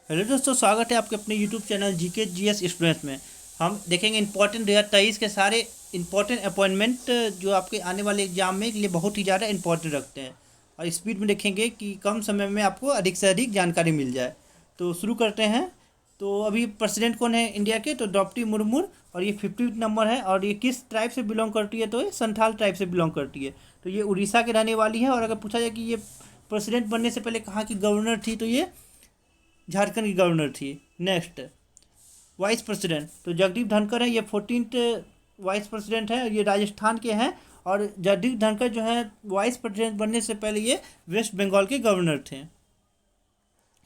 Hello दोस्तों, स्वागत है आपके अपने YouTube channel GK GS students में। हम देखेंगे इंपॉर्टेंट 2023 के सारे इंपॉर्टेंट अपॉइंटमेंट जो आपके आने वाले एग्जाम में के लिए बहुत ही ज़्यादा इंपॉर्टेंट रखते हैं। और स्पीड में देखेंगे कि कम समय में आपको अधिक से अधिक जानकारी मिल जाए। तो शुरू करते हैं। तो अभी प्रेसिडेंट कौन है इंडिया के? तो द्रौपदी मुर्मू। और ये 50th नंबर है। और ये किस ट्राइब से बिलोंग करती है? तो ये संथाल ट्राइब से बिलोंग करती है। तो ये उड़ीसा के रहने वाली है। और अगर पूछा जाए कि ये प्रेसिडेंट बनने से पहले कहाँ की गवर्नर थी, तो ये झारखंड की गवर्नर थी। नेक्स्ट, वाइस प्रेसिडेंट तो जगदीप धनखड़ है। ये 14th वाइस प्रेसिडेंट है। ये राजस्थान के हैं। और जगदीप धनखड़ जो है वाइस प्रेसिडेंट बनने से पहले ये वेस्ट बंगाल के गवर्नर थे।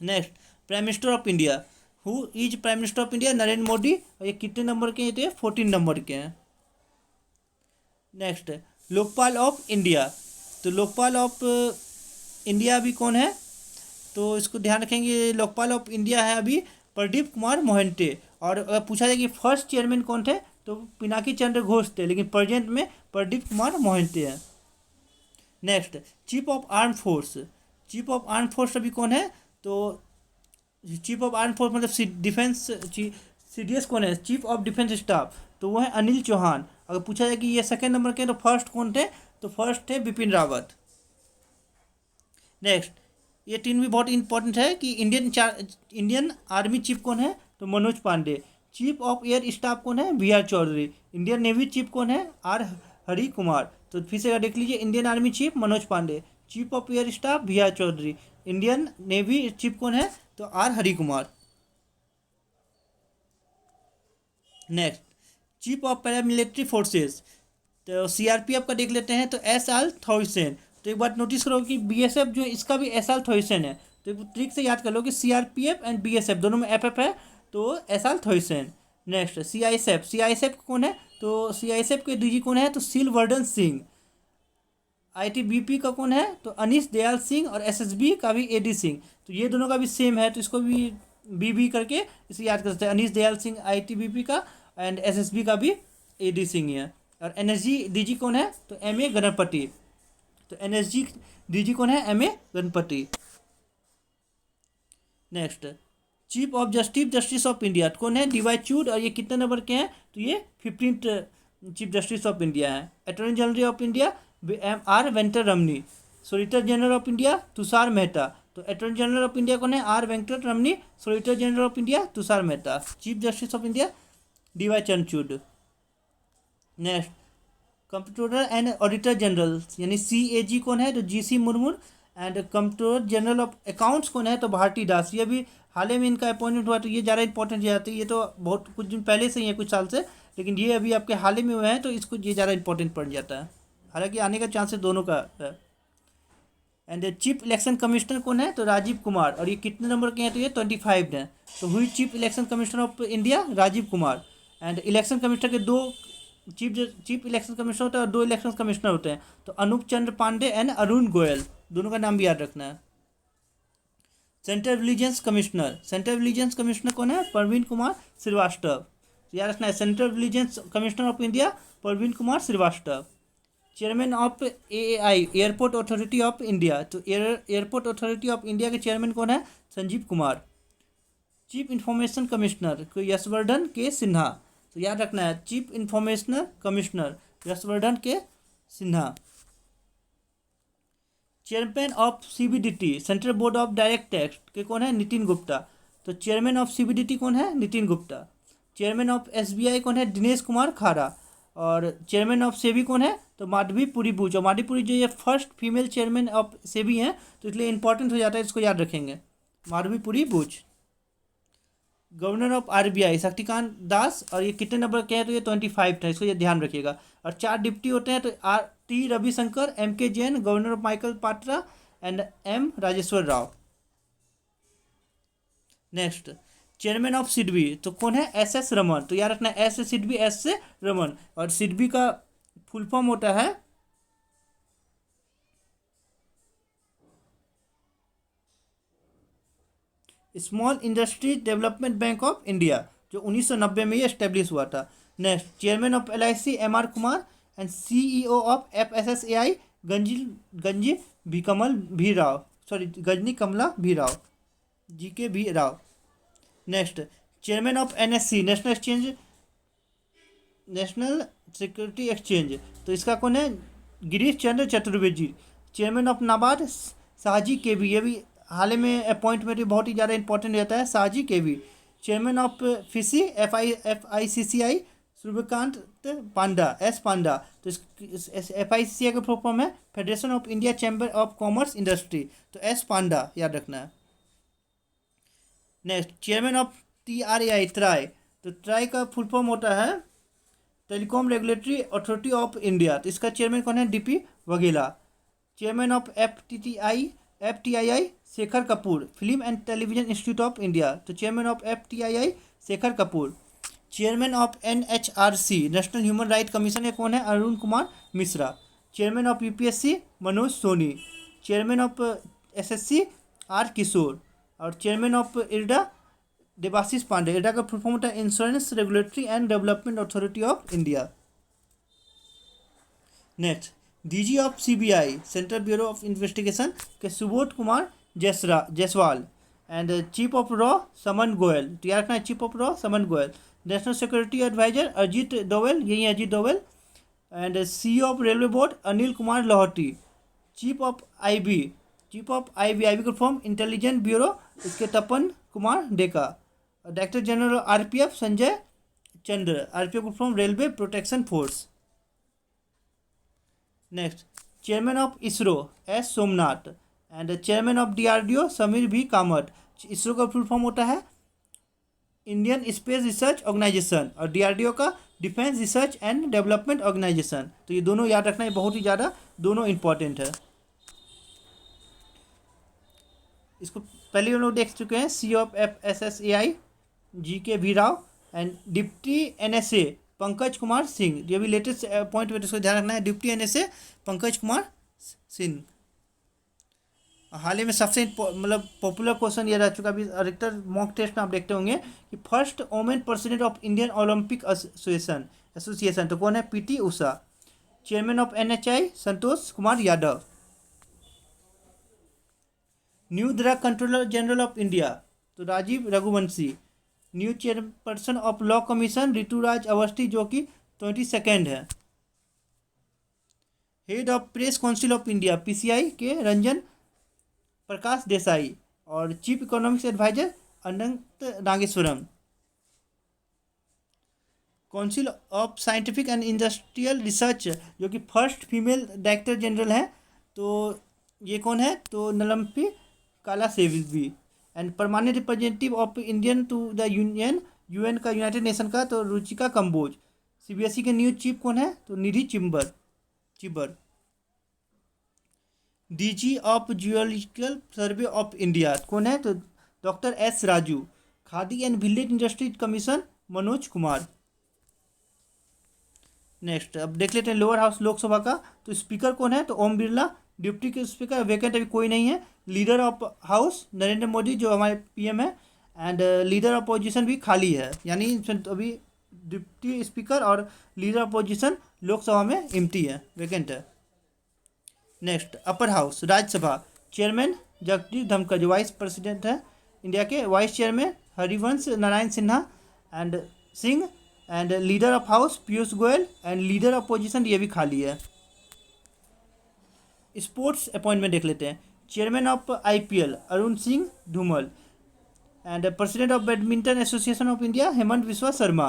Next, prime minister of India. Who is prime minister of India? Narendra Modi. और ये कितने नंबर के हैं? तो ये 14 नंबर के हैं। Next, Lokpal of India. तो लोकपाल ऑफ इंडिया अभी कौन है? तो इसको ध्यान रखेंगे। लोकपाल ऑफ इंडिया है अभी प्रदीप कुमार मोहंते। और अगर पूछा जाए कि फर्स्ट चेयरमैन कौन थे, तो पिनाकी चंद्र घोष थे, लेकिन प्रेजेंट में प्रदीप कुमार मोहंते हैं। Next, chief of arm force. Chief of arm force अभी कौन है? तो चीफ ऑफ आर्म फोर्स मतलब डिफेंस सीडीएस कौन है? Chief of defence staff. तो वो है अनिल चौहान। अगर पूछा जाए कि ये सेकेंड नंबर के हैं, तो फर्स्ट कौन थे? तो फर्स्ट थे बिपिन रावत। नेक्स्ट, ये तीन भी बहुत इंपॉर्टेंट है कि इंडियन आर्मी चीफ कौन है? तो Manoj Pande. Chief of air staff कौन है? B R Chaudhary. Indian navy chief कौन है? आर हरि कुमार। तो फिर से देख लीजिए, Indian army chief Manoj Pande, chief of air staff B R Chaudhary, Indian navy chief कौन है? तो R Hari Kumar. Next, chief of paramilitary forces. तो सीआरपीएफ का देख लेते हैं, तो एस आर थॉइसन। तो एक बात नोटिस करो कि बीएसएफ जो है इसका भी एस आर थॉइसन है। तो एक ट्रिक से याद कर लो कि सीआरपीएफ एंड बीएसएफ दोनों में एफ है। तो एस आर थॉइसन। Next, CISF. सीआईएसएफ कौन है? तो सीआईएसएफ के डीजी कौन है? तो सिलवर्धन सिंह। आईटीबीपी का कौन है? तो अनीश दयाल सिंह। और एसएसबी का भी एडी सिंह। तो ये दोनों का भी सेम है, तो इसको भी बी करके इसे याद कर सकते हैं। अनीश दयाल सिंह आईटीबीपी का, एंड एसएसबी का भी एडी सिंह है। और एनएसजी डीजी कौन है? तो एम ए गणपति। तो एनएसजी डीजी कौन है? M A Ganapathy. Next, chief of justice of India कौन है? डीवाई चूड। और ये कितने नंबर के हैं? तो ये 15th chief justice of India है। Attorney general of India M R Venkat Ramani. Solicitor general of India Tushar Mehta. तो अटॉर्नी जनरल ऑफ इंडिया कौन है? R Venkat Ramani. Solicitor general of India Tushar Mehta. Chief justice of India DY Chandrachud. Next, comptroller and auditor general यानी CAG कौन है? तो GC Murmu. And comptroller general of accounts कौन है? तो भारती दास। ये भी हाल ही में इनका अपॉइंटमेंट हुआ, तो ये ज़्यादा इंपॉर्टेंट हो जाती है। ये तो बहुत कुछ दिन पहले से ही है, कुछ साल से, लेकिन ये अभी आपके हाल ही में हुए हैं, तो इसको ये ज़्यादा इंपॉर्टेंट पड़ जाता है। हालांकि आने का चांसेस दोनों का है। एंड चीफ इलेक्शन कमिश्नर कौन है? तो राजीव कुमार। और ये कितने नंबर के हैं? तो ये 25 हैं। तो हुई chief election commissioner of India Rajiv Kumar. And election commissioner के दो चीफ इलेक्शन कमिश्नर होते हैं और दो इलेक्शन कमिश्नर होते हैं। तो अनूप चंद्र पांडे एंड अरुण गोयल, दोनों का नाम भी याद रखना है। Central vigilance commissioner. Central vigilance commissioner कौन है? प्रवीण कुमार श्रीवास्तव। तो याद रखना है, central vigilance commissioner of India Praveen Kumar Srivastava. Chairman of AAI airport authority of India. तो एयरपोर्ट अथॉरिटी ऑफ इंडिया के चेयरमैन कौन है? Sanjeev Kumar. Chief information commissioner को यशवर्धन के सिन्हा। तो याद रखना है, चीफ इंफॉर्मेशन कमिश्नर यशवर्धन के Sinha. Chairman of CBDT central board of direct tax के कौन है? नितिन गुप्ता। तो चेयरमैन ऑफ सीबीडीटी कौन है? Nitin Gupta. Chairman of SBI कौन है? दिनेश कुमार खारा। और चेयरमैन ऑफ सेबी कौन है? तो माधवी पुरी बूच। और माधवी पुरी जो ये first female chairman of SEBI हैं, तो इसलिए इंपॉर्टेंट हो जाता है, इसको याद रखेंगे, माधवी पुरी बूच। Governor of RBI Shaktikanta Das. और ये कितने नंबर के हैं? तो ये 25 था, इसको ये ध्यान रखिएगा। और 4 डिप्टी होते हैं, तो R T Ravishankar, M K Jain, governor of Michael Patra and M Rajeshwar Rao. Next, chairman of SIDBI तो कौन है? S S Raman. तो याद रखना एस से सिडबी, एस से रमन। और सिडबी का फुल फॉर्म होता है small industries development bank of India, जो 1990 में ये एस्टेब्लिश हुआ था। Next, chairman of LIC M R Kumar. And CEO of FSSAI Ganji Ganji भी कमल भी राव, सॉरी गजनी कमला भी राव, जी के भी Rao. Next, chairman of NSC, national security exchange, तो इसका कौन है? गिरीश चंद्र चतुर्वेदी। चेयरमैन ऑफ नाबार्ड, साहजी केवी, ये भी हाल ही में अपॉइंटमेंट भी बहुत ही ज़्यादा इंपॉर्टेंट रहता है, साहजी केवी। Chairman of FICCI, FICCI, Suryakant Panda, S Panda. तो इस FICCI का फुल फॉर्म है federation of India chamber of commerce industry, तो एस पांडा याद रखना है। Next, chairman of TRAI, TRAI, तो ट्राई का फुल फॉर्म होता है telecom regulatory authority of India, तो इसका चेयरमैन कौन है? DP Vaghela. Chairman of FTII, Shekhar Kapur, film and television institute of India, तो chairman of FTII Shekhar Kapur. Chairman of NHRC, national human right commission के कौन है? Arun Kumar Mishra. Chairman of UPSC, Manoj Soni. Chairman of SSC, R Kishore. और chairman of IRDA, Debashish Pande. IRDA का full form होता है insurance regulatory and development authority of India. Next, DG of CBI, central bureau of investigation के Subodh Kumar Jaiswal. And chief of रॉ, समन गोयल, तो याद रखना है चीफ ऑफ रॉ Saman Goyal. National security adviser Ajit Doval, यही Ajit Doval. And CEO of railway board Anil Kumar Lahoti. Chief of IB, IB का form intelligent bureau, इसके Tapan Kumar Deka. Director general RPF Sanjay Chandra, RPF का form railway protection force. Next, chairman of ISRO S Somnath. And chairman of DRDO Sameer V Kamat. ISRO का full form होता है Indian space research organisation, और DRDO का defence research and development organisation. तो ये दोनों याद रखना है, बहुत ही ज़्यादा दोनों इंपॉर्टेंट है। इसको पहले हम लोग देख चुके हैं। CEO of SSAI GK V Rao. And deputy NSA Pankaj Kumar Singh, जो भी लेटेस्ट पॉइंट में इसको ध्यान रखना है, डिप्टी NSA पंकज कुमार सिंह। हाल ही में सबसे मतलब पॉपुलर क्वेश्चन ये रह चुका, अभी अधिकतर मॉक टेस्ट में आप देखते होंगे कि first women president of Indian Olympic association, तो कौन है? PT Usha. Chairman of NHI Santosh Kumar Yadav. New drug controller general of India, तो Rajeev Raghuvanshi. New chairperson of law commission Rituraj Awasthi, जो कि 22 है। Head of press council of India PCI के रंजन प्रकाश देसाई। और chief economics adviser Anant Nageshwaram. Council of scientific and industrial research, जो कि first female director general हैं, तो ये कौन है? तो Nallathamby Kalaiselvi. And permanent representative of Indian to the UN का, यूनाइटेड नेशन का, तो रुचिका कंबोज। CBSE के न्यू चीफ कौन है? तो Nidhi Chibber. DG of geological survey of India कौन है? तो doctor S Raju. Khadi and village industry commission Manoj Kumar. Next, अब देख लेते हैं लोअर हाउस लोकसभा का, तो स्पीकर कौन है? तो ओम बिरला। डिप्टी के स्पीकर वेकेंट अभी कोई नहीं है। Leader of house Narendra Modi, जो हमारे PM है। एंड लीडर ऑफ अपोजिशन भी खाली है, यानी अभी डिप्टी स्पीकर और लीडर ऑफ अपोजिशन लोकसभा में एम्प्टी है, वेकेंट है। Next, upper house Rajya Sabha, chairman Jagdeep Dhankhar, जो वाइस प्रेसिडेंट है इंडिया के। Vice chairman Harivansh Narayan Sinha and Singh. And leader of house Piyush Goyal. And leader of opposition ये भी खाली है। स्पोर्ट्स अपॉइंटमेंट देख लेते हैं। Chairman of IPL Arun Singh Dhumal. And president of badminton association of India Hemant विश्वा Sharma.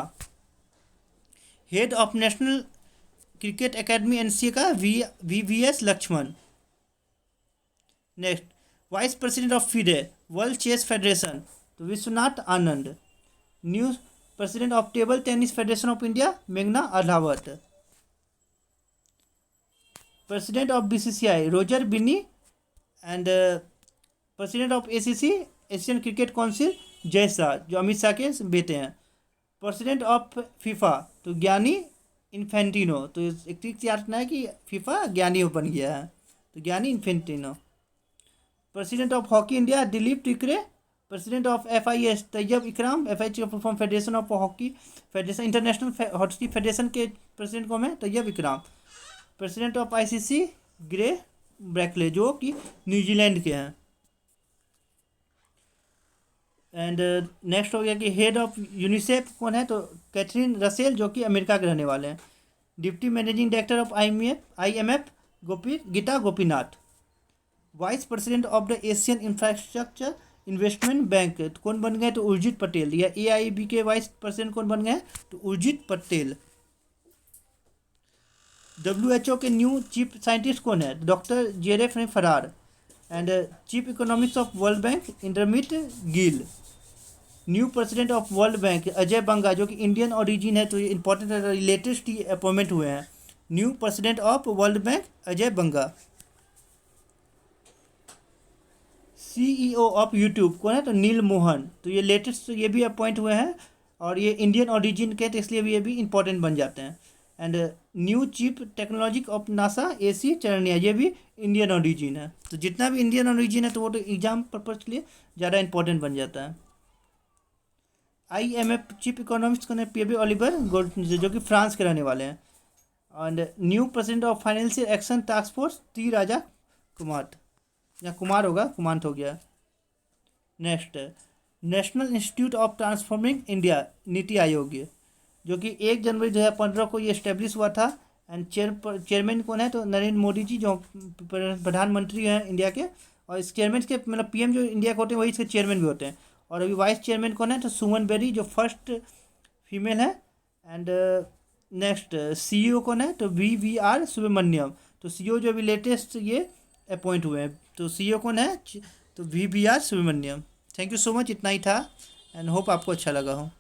Head of national cricket academy NCA का VVS Laxman. Next, vice president of FIDE world chess federation, तो Vishwanath Anand. New president of table tennis federation of India मेघना Ahlawat. President of BCCI Roger Binny. And president of ACC Asian cricket council Jay Shah, जो अमित शाह के बेटे हैं। President of FIFA तो Gianni Infantino, तो एक trick याद रखना है कि FIFA ज्ञानी बन गया है, तो Gianni Infantino. President of hockey India Dilip Tikre. President of FIS Tayyab Ikram, FIH का form federation of hockey federation, international hockey federation के प्रेसिडेंट कौन है? Tayyab Ikram. President of ICC Greg Barclay, जो कि न्यूजीलैंड के हैं। एंड नेक्स्ट हो गया कि हेड ऑफ यूनिसेफ कौन है, तो कैथरीन रसेल, जो कि अमेरिका के रहने वाले हैं। Deputy managing director of IMF Gita Gopinath. Vice president of the Asian infrastructure investment bank कौन बन गए, तो उर्जित पटेल। या AIIB के वाइस प्रेसिडेंट कौन बन गए, तो उर्जित पटेल। WHO के न्यू चीफ साइंटिस्ट कौन है, doctor Jeremy Farrar. And chief economics of world bank Indermit Gill. New president of world bank Ajay Banga, जो कि इंडियन ओरिजिन है, तो ये इंपॉर्टेंट है, लेटेस्ट ही अपॉइंटमेंट हुए हैं। New president of world bank Ajay Banga. CEO of YouTube कौन है, तो नील मोहन, तो ये लेटेस्ट ये भी अपॉइंट हुए हैं और ये इंडियन ओरिजिन के, तो इसलिए भी ये भी इंपॉर्टेंट बन जाते हैं। And new chief technology of NASA AC चरनिया, ये भी इंडियन ओरिजिन है। तो जितना भी इंडियन ओरिजिन है तो वो तो एग्जाम पर्पज के लिए ज़्यादा इंपॉर्टेंट बन जाता है। IMF चीफ इकोनॉमिस्ट कौन है, PB ओलिवर जो कि फ्रांस के रहने वाले हैं। And new president of financial action task force T Raja Kumar, या कुमार होगा, कुमांत हो गया। Next national institute of transforming India NITI Aayog, जो कि 1 जनवरी 2015 को ये इस्टेब्लिश हुआ था। एंड चेयरमैन कौन है, तो नरेंद्र मोदी जी, जो प्रधानमंत्री हैं इंडिया के। और इस चेयरमैन के मतलब PM जो इंडिया के होते हैं वही इसके चेयरमैन भी होते हैं। और अभी वाइस चेयरमैन कौन है, तो सुमन बेरी, जो फर्स्ट फीमेल है। एंड नेक्स्ट CEO कौन है, तो VVR सुब्रमण्यम, तो CEO जो अभी लेटेस्ट ये अपॉइंट हुए हैं। तो CEO कौन है, तो VVR Subrahmanyam. Thank you so much, इतना ही था। एंड होप आपको अच्छा लगा हो।